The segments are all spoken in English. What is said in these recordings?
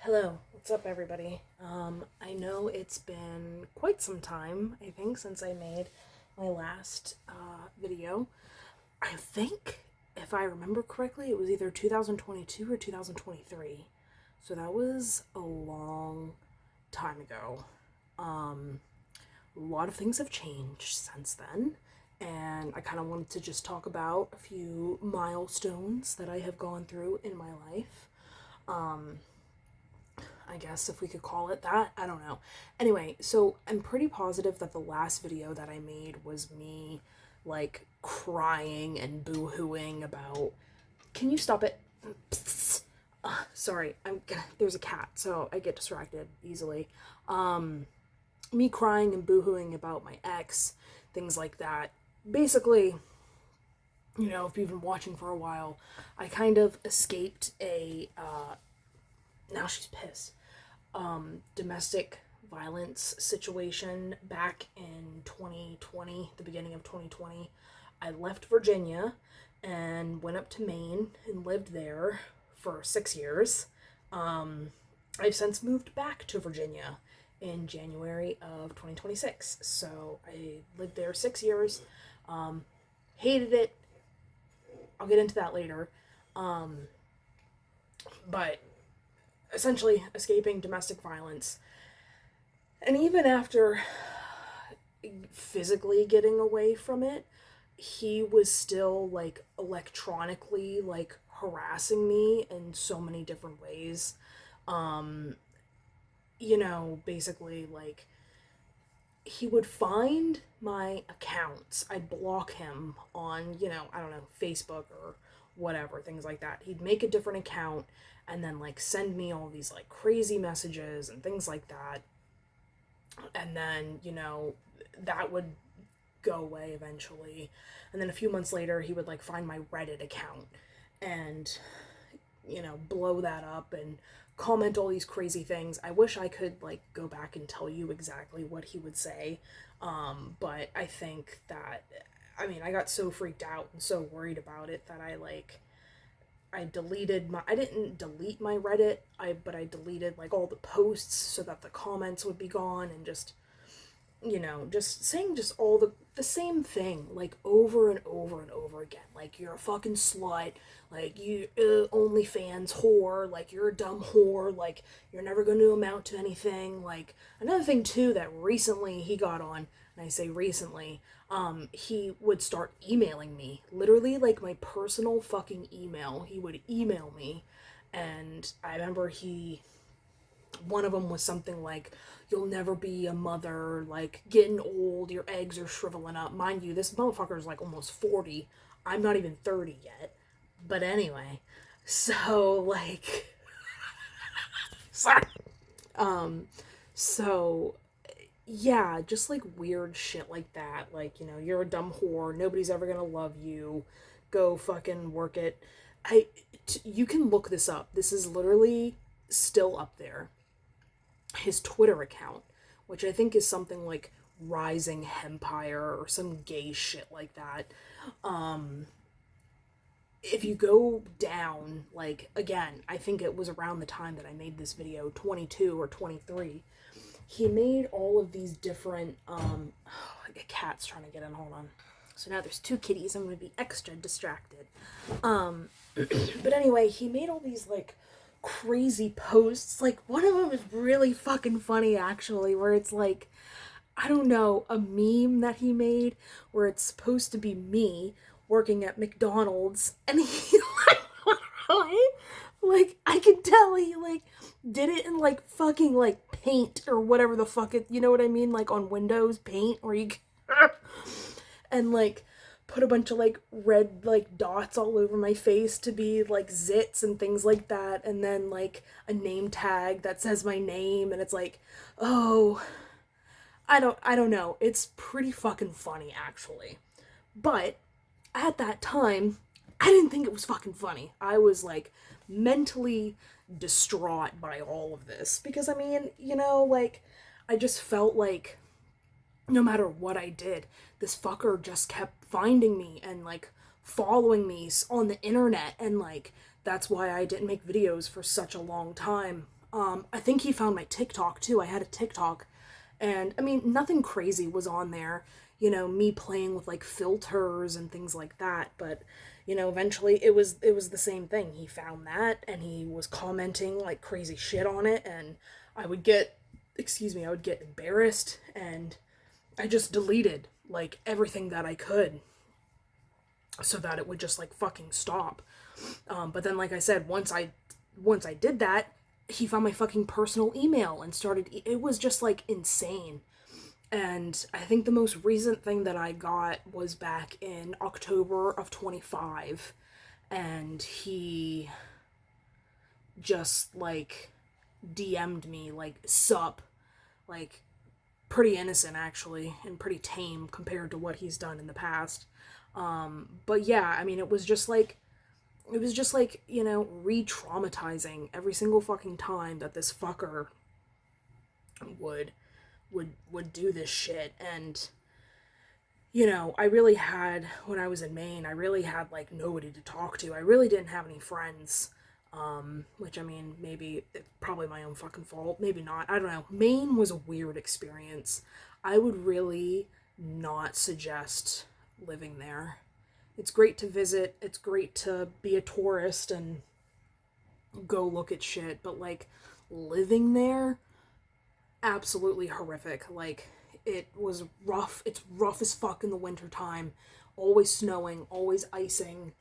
Hello, what's up, everybody? I know it's been quite some time, I think, since I made my last video. I think, if I remember correctly, it was either 2022 or 2023. So that was a long time ago. A lot of things have changed since then, and I kind of wanted to just talk about a few milestones that I have gone through in my life. I guess, if we could call it that. I don't know. Anyway, so I'm pretty positive that the last video that I made was me, like, crying and boo-hooing about. Can you stop it? Sorry, there's a cat, so I get distracted easily. Me crying and boo-hooing about my ex, things like that. Basically, if you've been watching for a while, I kind of escaped a, now she's pissed, domestic violence situation back in 2020, the beginning of 2020. I left Virginia and went up to Maine and lived there for 6 years. I've since moved back to Virginia in January of 2026. So I lived there 6 years. Hated it. I'll get into that later. But essentially escaping domestic violence. And even after physically getting away from it, he was still like electronically like harassing me in so many different ways. Basically like he would find my accounts. I'd block him on, I don't know, Facebook or whatever, things like that. He'd make a different account and then like send me all these like crazy messages and things like that. And then, that would go away eventually. And then a few months later, he would like find my Reddit account and, blow that up and comment all these crazy things. I wish I could like go back and tell you exactly what he would say. But I think that, I got so freaked out and so worried about it that I didn't delete my Reddit, but I deleted like all the posts so that the comments would be gone, and just, just saying just all the same thing, like over and over and over again. Like, you're a fucking slut, like, you OnlyFans whore, like, you're a dumb whore, like, you're never going to amount to anything. Like, another thing too that recently he got on, and I say recently, he would start emailing me, literally like my personal fucking email. He would email me, and I remember one of them was something like, "You'll never be a mother, like, getting old, your eggs are shriveling up." Mind you, this motherfucker is like almost 40. I'm not even 30 yet. But anyway, so like, sorry. So yeah, just like weird shit like that. Like, you're a dumb whore, nobody's ever gonna love you, go fucking work it. You can look this up. This is literally still up there. His Twitter account, which I think is something like Rising Empire or some gay shit like that. If you go down, like, again, I think it was around the time that I made this video, 22 or 23, he made all of these different, like a cat's trying to get in, hold on. So now there's two kitties, I'm gonna be extra distracted. But anyway, he made all these, like, crazy posts. Like, one of them is really fucking funny, actually, where it's like, I don't know, a meme that he made where it's supposed to be me working at McDonald's, and he like I can tell he like did it in like fucking like paint or whatever the fuck it, you know what I mean, like on Windows Paint, where you and like put a bunch of like red like dots all over my face to be like zits and things like that, and then like a name tag that says my name, and it's like, oh, I don't know. It's pretty fucking funny, actually. But at that time, I didn't think it was fucking funny. I was like mentally distraught by all of this because, like, I just felt like no matter what I did, this fucker just kept finding me and like following me on the internet, and like that's why I didn't make videos for such a long time. I think he found my TikTok too. I had a TikTok, and I mean, nothing crazy was on there. Me playing with like filters and things like that, but eventually it was the same thing. He found that and he was commenting like crazy shit on it, and I would get I would get embarrassed, and I just deleted like everything that I could so that it would just like fucking stop. But then, like I said, once I did that, he found my fucking personal email and started. It was just like insane. And I think the most recent thing that I got was back in October of 25, and he just like DM'd me like sup, like pretty innocent actually, and pretty tame compared to what he's done in the past. But yeah, I mean, it was just like re-traumatizing every single fucking time that this fucker would would do this shit. And I really had, when I was in Maine, I really had like nobody to talk to. I really didn't have any friends. Which, I mean, maybe probably my own fucking fault, maybe not, I don't know. Maine was a weird experience. I would really not suggest living there. It's great to visit, it's great to be a tourist and go look at shit, but like living there, absolutely horrific. Like, it was rough. It's rough as fuck in the wintertime. Always snowing, always icing,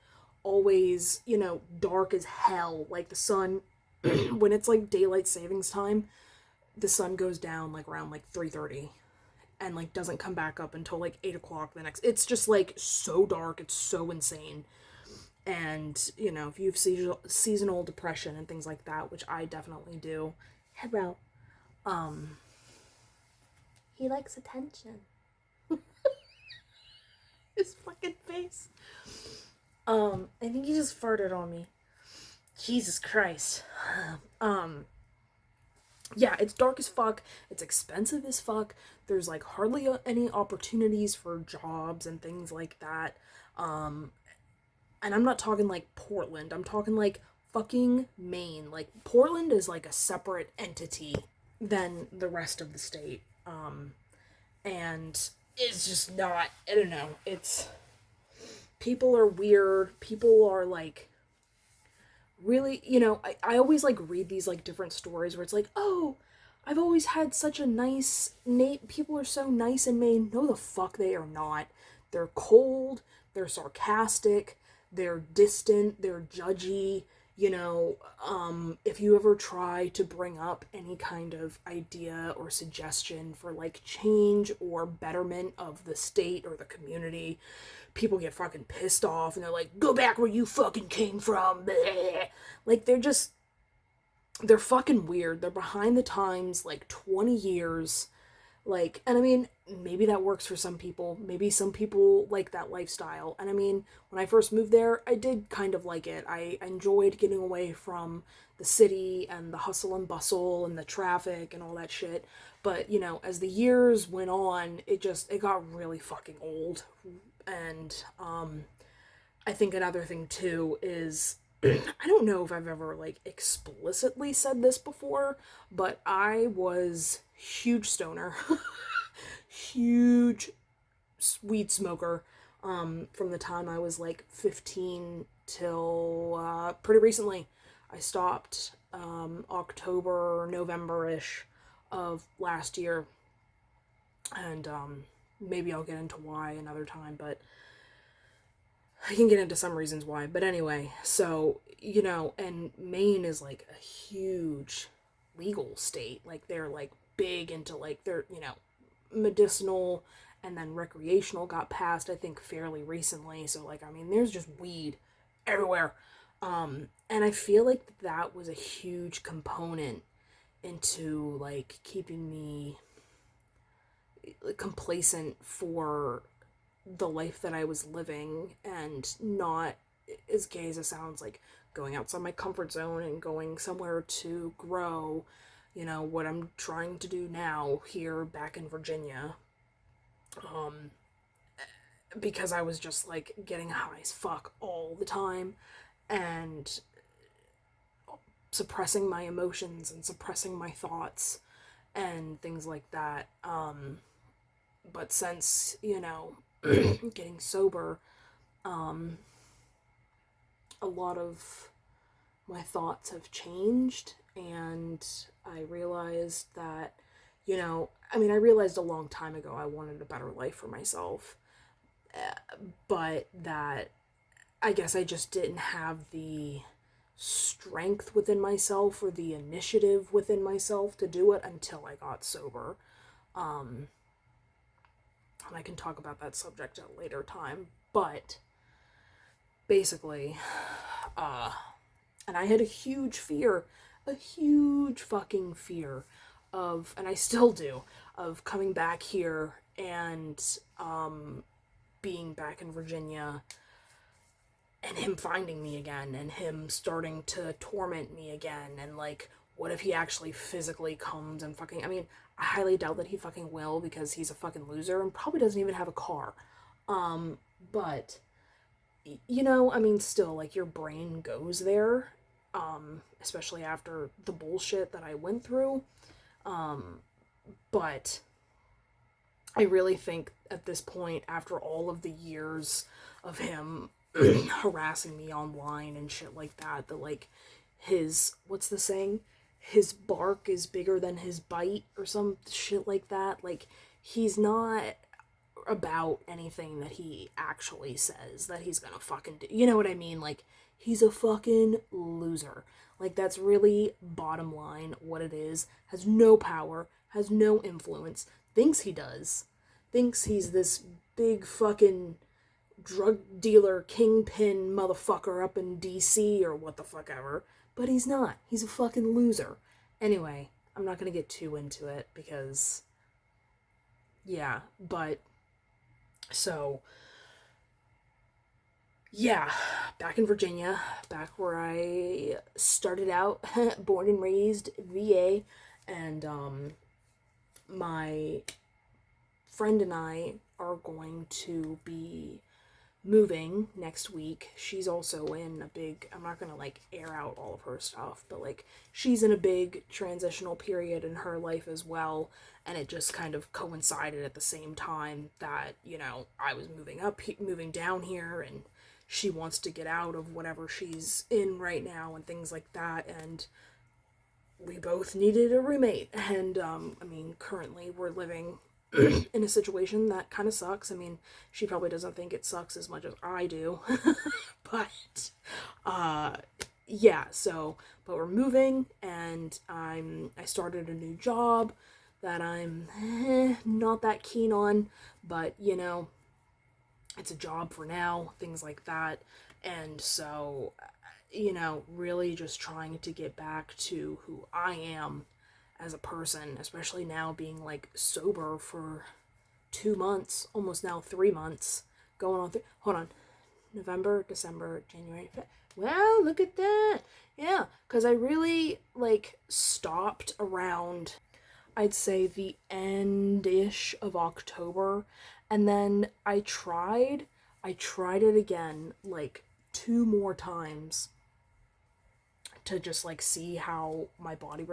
always, dark as hell. Like, the sun, when it's like daylight savings time, the sun goes down like around like 3:30 and like doesn't come back up until like 8 o'clock the next. It's just like so dark. It's so insane. And, if you have seasonal depression and things like that, which I definitely do. Hello. Um, he likes attention. His fucking face. I think he just farted on me. Jesus Christ. Um, yeah, it's dark as fuck. It's expensive as fuck. There's like hardly any opportunities for jobs and things like that. Um, and I'm not talking like Portland. I'm talking like fucking Maine. Like, Portland is like a separate entity than the rest of the state. And it's just not, I don't know. It's, people are weird. People are like, really, I always like read these like different stories where it's like, oh, I've always had such a nice Nate. People are so nice in Maine. No, the fuck they are not. They're cold. They're sarcastic. They're distant. They're judgy. If you ever try to bring up any kind of idea or suggestion for like change or betterment of the state or the community, people get fucking pissed off and they're like, go back where you fucking came from. Bleh. Like, they're fucking weird. They're behind the times like 20 years. Like, and I mean, maybe that works for some people. Maybe some people like that lifestyle. And I mean, when I first moved there, I did kind of like it. I enjoyed getting away from the city and the hustle and bustle and the traffic and all that shit. But, as the years went on, it got really fucking old. And I think another thing too is, I don't know if I've ever like explicitly said this before, but I was huge stoner, huge weed smoker, from the time I was like 15 till pretty recently. I stopped October, November-ish of last year, and maybe I'll get into why another time, but I can get into some reasons why. But anyway, so, and Maine is like a huge legal state. Like, they're like big into like their, medicinal and then recreational got passed, I think, fairly recently. So, like, I mean, there's just weed everywhere. And I feel like that was a huge component into like keeping me complacent for the life that I was living, and not, as gay as it sounds, like going outside my comfort zone and going somewhere to grow, what I'm trying to do now here back in Virginia. Um, because I was just like getting high as fuck all the time, and suppressing my emotions and suppressing my thoughts and things like that. But since, getting sober, um, a lot of my thoughts have changed, and I realized that, I realized a long time ago I wanted a better life for myself, but that I guess I just didn't have the strength within myself or the initiative within myself to do it until I got sober. Um, and I can talk about that subject at a later time. But basically, uh, and I had a huge fucking fear and I still do, of coming back here and being back in Virginia and him finding me again and him starting to torment me again, and like, what if he actually physically comes and fucking, I highly doubt that he fucking will, because he's a fucking loser and probably doesn't even have a car. But still, like, your brain goes there, especially after the bullshit that I went through. But I really think at this point, after all of the years of him harassing me online and shit like that, that like, what's the saying? His bark is bigger than his bite, or some shit like that. Like, he's not about anything that he actually says that he's gonna fucking do. You know what I mean? Like, he's a fucking loser. Like, that's really bottom line what it is. Has no power, has no influence, thinks he does, thinks he's this big fucking drug dealer kingpin motherfucker up in DC or what the fuck ever, but he's not. He's a fucking loser. Anyway, I'm not gonna get too into it because, yeah, but so, yeah, back in Virginia, back where I started out, born and raised, VA, and my friend and I are going to be moving next week. She's also in a big, I'm not gonna like air out all of her stuff, but like, she's in a big transitional period in her life as well, and it just kind of coincided at the same time that, I was moving down here, and she wants to get out of whatever she's in right now and things like that, and we both needed a roommate. And currently we're living in a situation that kind of sucks. She probably doesn't think it sucks as much as I do. But yeah, but we're moving, and I started a new job that I'm not that keen on, but it's a job for now, things like that. And so, really just trying to get back to who I am as a person, especially now being like sober for 2 months, almost now 3 months, going on. Hold on, November, December, January. Well, look at that. Yeah, because I really like stopped around, I'd say, the end-ish of October, and then I tried it again like two more times to just like see how my body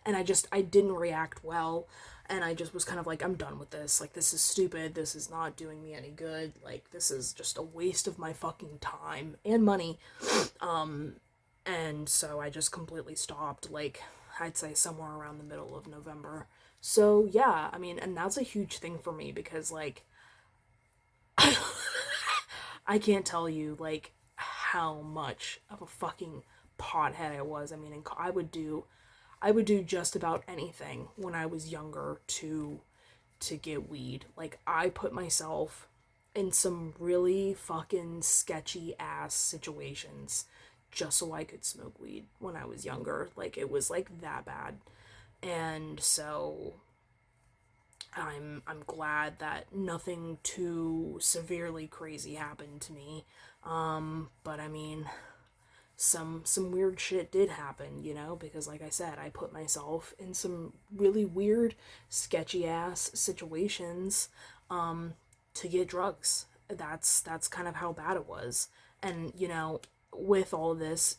and I didn't react well, and I just was kind of like, I'm done with this. Like, this is stupid. This is not doing me any good. Like, this is just a waste of my fucking time and money. And so I just completely stopped, like, I'd say somewhere around the middle of November. So yeah, and that's a huge thing for me, because like, I can't tell you like how much of a fucking pothead I was. I would do just about anything when I was younger to get weed. Like, I put myself in some really fucking sketchy ass situations just so I could smoke weed when I was younger. Like, it was like that bad. And so I'm glad that nothing too severely crazy happened to me. But some weird shit did happen, because like I said, I put myself in some really weird, sketchy ass situations to get drugs. That's kind of how bad it was. And with all this,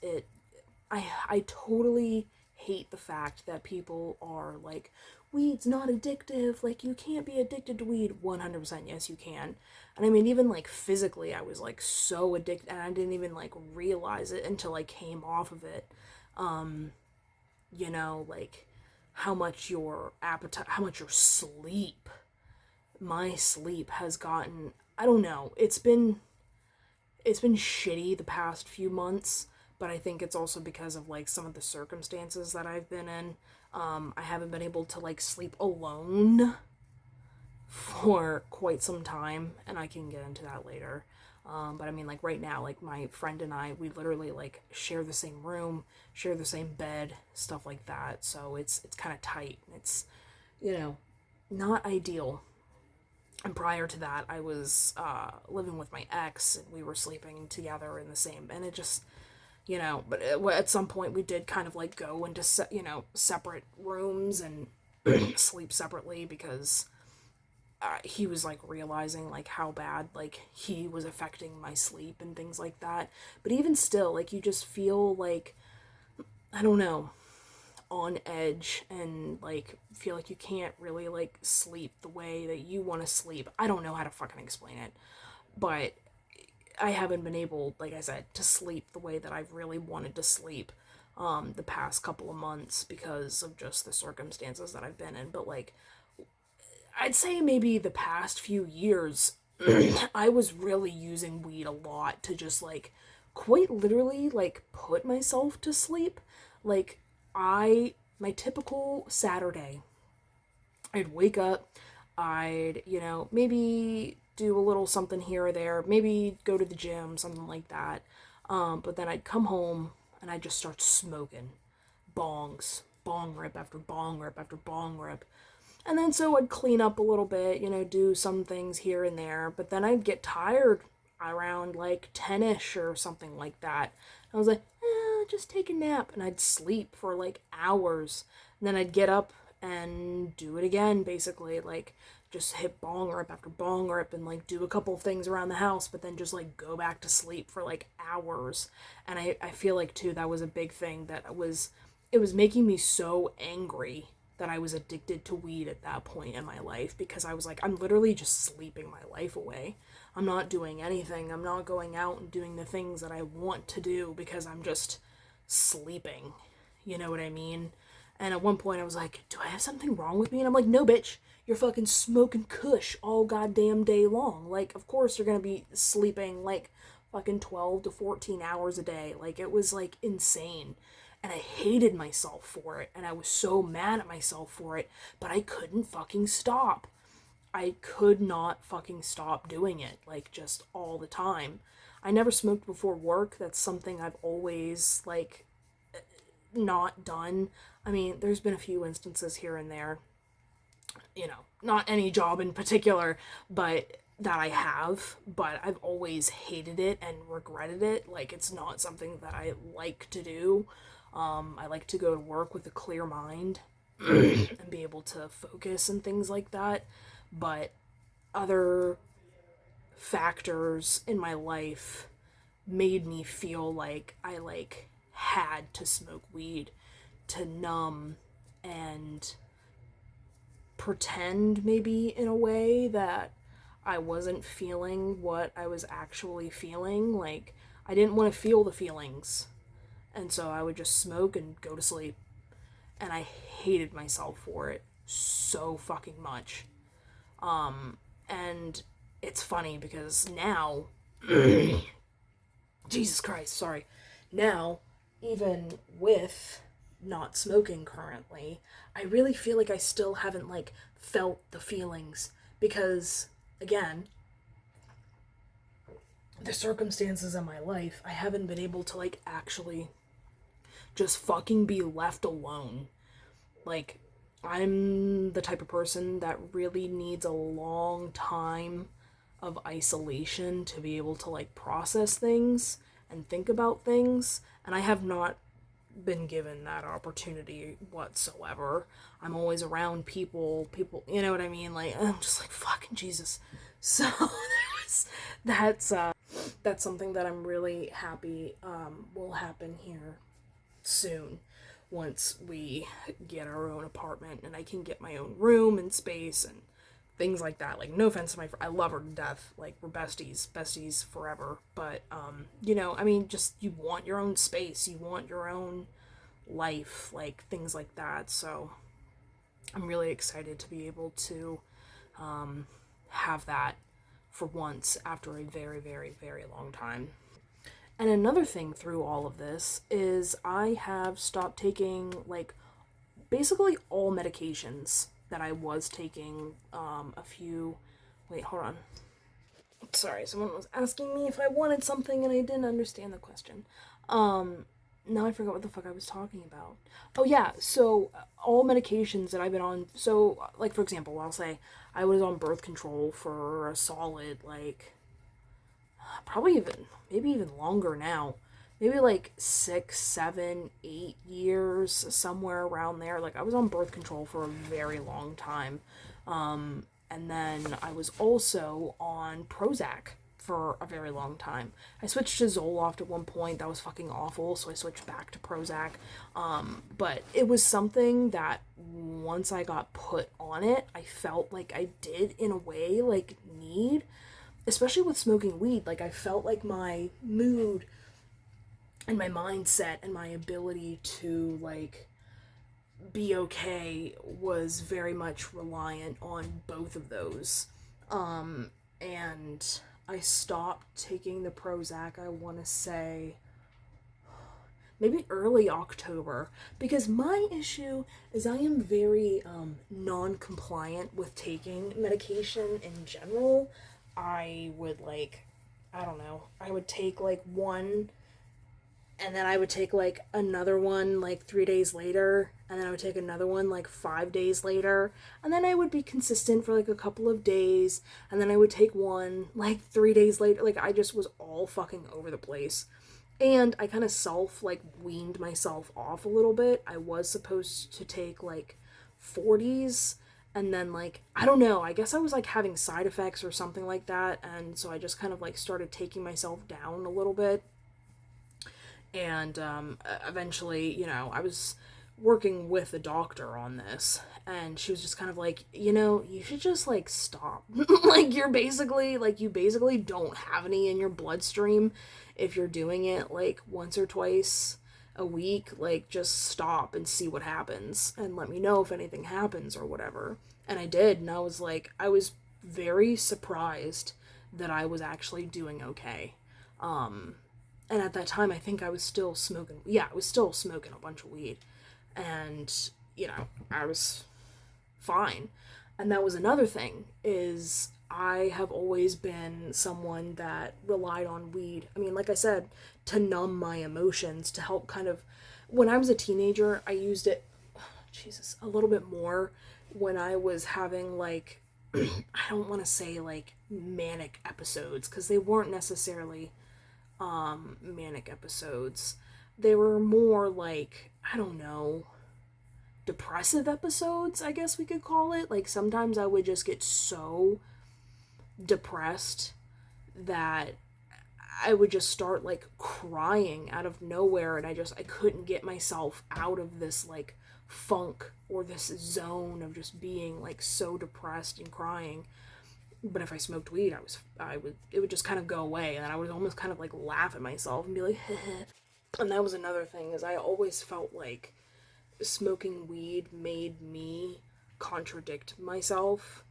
I totally hate the fact that people are like, weed's not addictive, like you can't be addicted to weed. 100% yes you can. And I mean, even like physically, I was like so addicted, and I didn't even like realize it until I came off of it. You know, like how much your appetite, how much your sleep, my sleep has gotten, I don't know, it's been shitty the past few months, but I think it's also because of like some of the circumstances that I've been in. I haven't been able to like sleep alone for quite some time, and I can get into that later. But I mean, like right now, like my friend and I, we literally like share the same room, share the same bed, stuff like that. So it's kind of tight. It's, you know, not ideal. And prior to that, I was living with my ex, and we were sleeping together in the same, and it just, but at some point we did kind of like go into separate rooms and sleep separately because he was like realizing like how bad like he was affecting my sleep and things like that. But even still, like you just feel like, I don't know, on edge, and like feel like you can't really like sleep the way that you want to sleep. I don't know how to fucking explain it, but I haven't been able, like I said, to sleep the way that I've really wanted to sleep the past couple of months because of just the circumstances that I've been in. But like I'd say maybe the past few years I was really using weed a lot to just like quite literally like put myself to sleep. Like my typical Saturday, I'd wake up, I'd, maybe do a little something here or there, maybe go to the gym, something like that. But then I'd come home and I'd just start smoking bongs, bong rip after bong rip after bong rip. And then so I'd clean up a little bit, do some things here and there, but then I'd get tired around like 10ish or something like that. I was like, just take a nap, and I'd sleep for like hours. And then I'd get up and do it again, basically, like just hit bong rip after bong rip and like do a couple things around the house, but then just like go back to sleep for like hours. And I feel like too that was a big thing that it was making me so angry that I was addicted to weed at that point in my life, because I was like, I'm literally just sleeping my life away. I'm not doing anything. I'm not going out and doing the things that I want to do because I'm just sleeping. You know what I mean? And at one point I was like, do I have something wrong with me? And I'm like, no, bitch. You're fucking smoking kush all goddamn day long. Like, of course you're gonna be sleeping like fucking 12 to 14 hours a day. Like, it was like insane. And I hated myself for it. And I was so mad at myself for it. But I couldn't fucking stop. I could not fucking stop doing it. Like, just all the time. I never smoked before work. That's something I've always, like, not done. I mean, there's been a few instances here and there, not any job in particular, but that I have, but I've always hated it and regretted it. Like, it's not something that I like to do. I like to go to work with a clear mind and be able to focus and things like that. But other factors in my life made me feel like I like had to smoke weed to numb and pretend, maybe in a way, that I wasn't feeling what I was actually feeling. Like, I didn't want to feel the feelings. And so I would just smoke and go to sleep. And I hated myself for it so fucking much. And it's funny because now, Jesus Christ, sorry. Now, even with not smoking currently, I really feel like I still haven't like felt the feelings because, again, the circumstances in my life, I haven't been able to like actually just fucking be left alone. Like, I'm the type of person that really needs a long time of isolation to be able to like process things and think about things, and I have not been given that opportunity whatsoever. I'm always around people, you know what I mean? Like, I'm just like, fucking Jesus. So that's something that I'm really happy will happen here soon once we get our own apartment and I can get my own room and space and things like that. Like, no offense to my friend, I love her to death. Like, we're besties forever. But I mean, just you want your own space, you want your own life, like things like that. So I'm really excited to be able to have that for once after a very, very, very long time. And another thing through all of this is I have stopped taking, like, basically all medications that I was taking a few. Wait, hold on. Sorry, someone was asking me if I wanted something and I didn't understand the question. Now I forgot what the fuck I was talking about. Oh yeah, so all medications that I've been on. So, like, for example, I'll say I was on birth control for a solid, like, probably even maybe even longer now, maybe like 6, 7, 8 years, somewhere around there. Like, I was on birth control for a very long time. And then I was also on Prozac for a very long time. I switched to Zoloft at one point. That was fucking awful, so I switched back to Prozac. But it was something that once I got put on it, I felt like I did, in a way, like, need, especially with smoking weed. Like, I felt like my mood and my mindset and my ability to, like, be okay was very much reliant on both of those. And I stopped taking the Prozac, I want to say, maybe early October, because my issue is I am very non-compliant with taking medication in general. I would, like, I don't know, I would take like one, and then I would take like another one like 3 days later, and then I would take another one like 5 days later, and then I would be consistent for like a couple of days, and then I would take one like 3 days later. Like, I just was all fucking over the place. And I kind of like weaned myself off a little bit. I was supposed to take like 40s, and then, like, I don't know, I guess I was like having side effects or something like that, and so I just kind of like started taking myself down a little bit. And eventually, I was working with a doctor on this, and she was just kind of like, you should just, like, stop. Like, you basically don't have any in your bloodstream if you're doing it like once or twice a week. Like, just stop and see what happens and let me know if anything happens or whatever. And I did, and I was very surprised that I was actually doing okay. And at that time, I think I was still smoking. Yeah, I was still smoking a bunch of weed. And, I was fine. And that was another thing, is I have always been someone that relied on weed. I mean, like I said, to numb my emotions, to help kind of. When I was a teenager, I used it, Jesus, a little bit more when I was having, like, I don't want to say, like, manic episodes, because they weren't necessarily manic episodes. They were more like, I don't know, depressive episodes, I guess we could call it. Like, sometimes I would just get so depressed that I would just start, like, crying out of nowhere, and I couldn't get myself out of this, like, funk or this zone of just being, like, so depressed and crying. But if I smoked weed, it would just kind of go away, and I would almost kind of like laugh at myself and be like, and that was another thing, is I always felt like smoking weed made me contradict myself,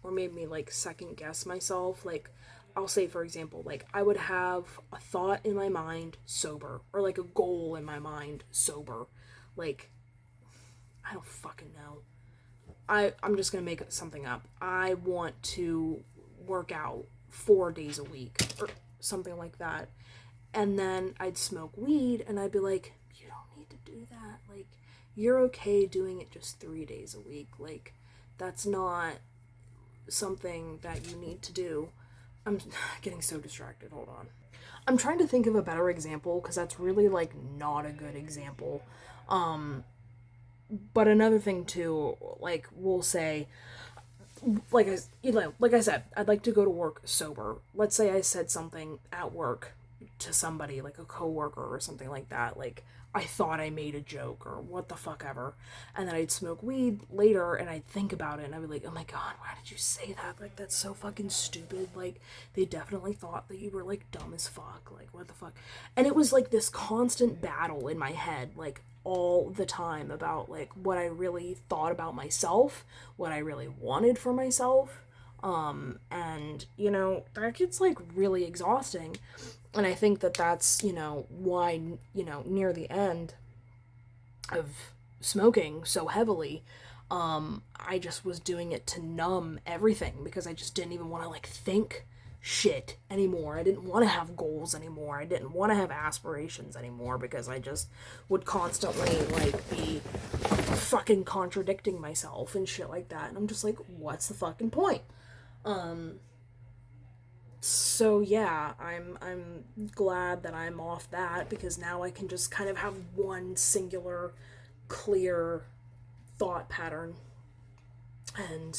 or made me like second guess myself. Like, I'll say, for example, like, I would have a thought in my mind sober, or like a goal in my mind sober. Like, I don't fucking know. I'm just gonna make something up. I want to work out 4 days a week or something like that. And then I'd smoke weed and I'd be like, you don't need to do that. Like, you're okay doing it just 3 days a week. Like, that's not something that you need to do. I'm getting so distracted. Hold on. I'm trying to think of a better example, because that's really, like, not a good example. But another thing too, like, we'll say, like I said, I'd like to go to work sober. Let's say I said something at work to somebody, like a coworker or something like that, like I thought I made a joke or what the fuck ever. And then I'd smoke weed later and I'd think about it and I'd be like, oh my god, why did you say that? Like, that's so fucking stupid. Like, they definitely thought that you were like dumb as fuck. Like, what the fuck? And it was like this constant battle in my head, like all the time, about like what I really thought about myself, what I really wanted for myself. And you know, that gets like really exhausting. And I think that that's, you know, why, you know, near the end of smoking so heavily, I just was doing it to numb everything because I just didn't even want to like think shit anymore. I didn't want to have goals anymore. I didn't want to have aspirations anymore because I just would constantly like be fucking contradicting myself and shit like that. And I'm just like, what's the fucking point? So yeah, I'm glad that I'm off that because now I can just kind of have one singular, clear thought pattern. And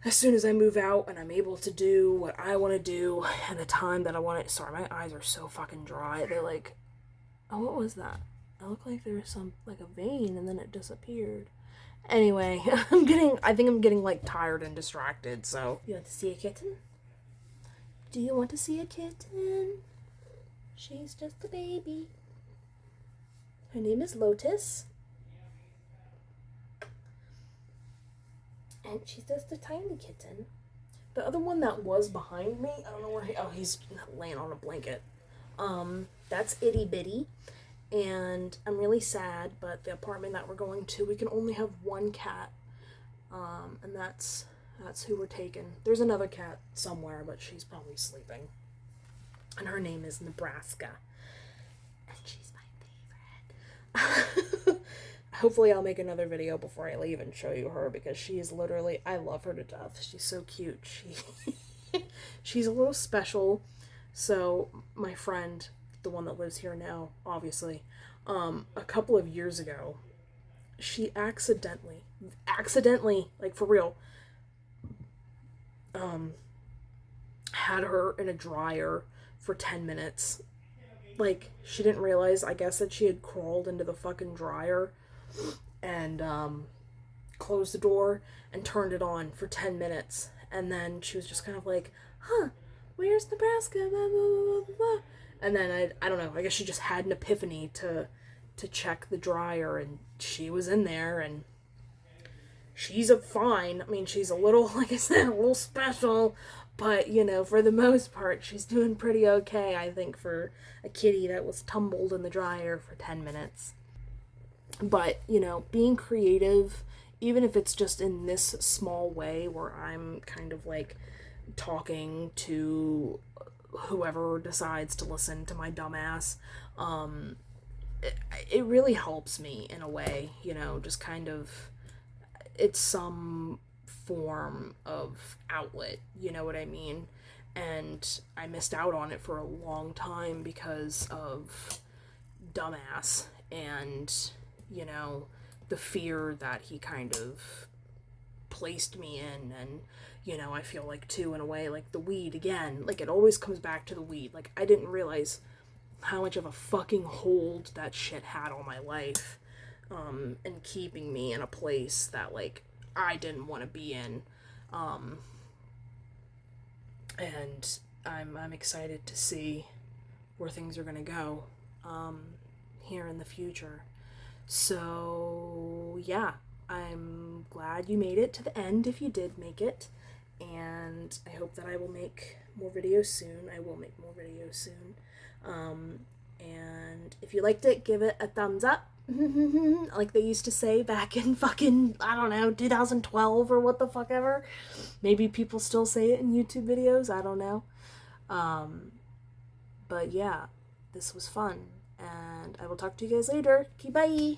as soon as I move out and I'm able to do what I want to do and the time that I want it. Sorry, my eyes are so fucking dry. They're like, oh, what was that? It looked like there was some, like a vein, and then it disappeared. Anyway, I think I'm getting like tired and distracted. So, you want to see a kitten? Do you want to see a kitten? She's just a baby. Her name is Lotus. And she's just a tiny kitten. The other one that was behind me, I don't know where he's laying on a blanket. That's Itty Bitty. And I'm really sad, but the apartment that we're going to, we can only have one cat. And that's who we're taking. There's another cat somewhere, but she's probably sleeping. And her name is Nebraska. And she's my favorite. Hopefully I'll make another video before I leave and show you her because she is literally, I love her to death. She's so cute. She's a little special. So my friend, the one that lives here now, obviously, a couple of years ago, she accidentally, like for real, had her in a dryer for 10 minutes. Like, she didn't realize, I guess, that she had crawled into the fucking dryer and closed the door and turned it on for 10 minutes. And then she was just kind of like, huh, where's Nebraska? Blah, blah, blah, blah. And then I don't know, I guess she just had an epiphany to check the dryer, and she was in there, and she's fine. I mean, she's a little, like I said, a little special, but, you know, for the most part, she's doing pretty okay, I think, for a kitty that was tumbled in the dryer for 10 minutes. But, you know, being creative, even if it's just in this small way where I'm kind of, like, talking to whoever decides to listen to my dumbass, it really helps me in a way, you know, just kind of, it's some form of outlet, you know what I mean? And I missed out on it for a long time because of dumbass and, you know, the fear that he kind of placed me in. And, you know, I feel like too, in a way, like the weed again, like it always comes back to the weed. Like, I didn't realize how much of a fucking hold that shit had on my life, and keeping me in a place that, like, I didn't want to be in. And I'm excited to see where things are gonna go, here in the future. So, yeah, I'm glad you made it to the end if you did make it. And I hope that I will make more videos soon. I will make more videos soon. And if you liked it, give it a thumbs up. Like they used to say back in fucking, I don't know, 2012 or what the fuck ever. Maybe people still say it in YouTube videos. I don't know. But yeah, this was fun. And I will talk to you guys later. Okay, bye.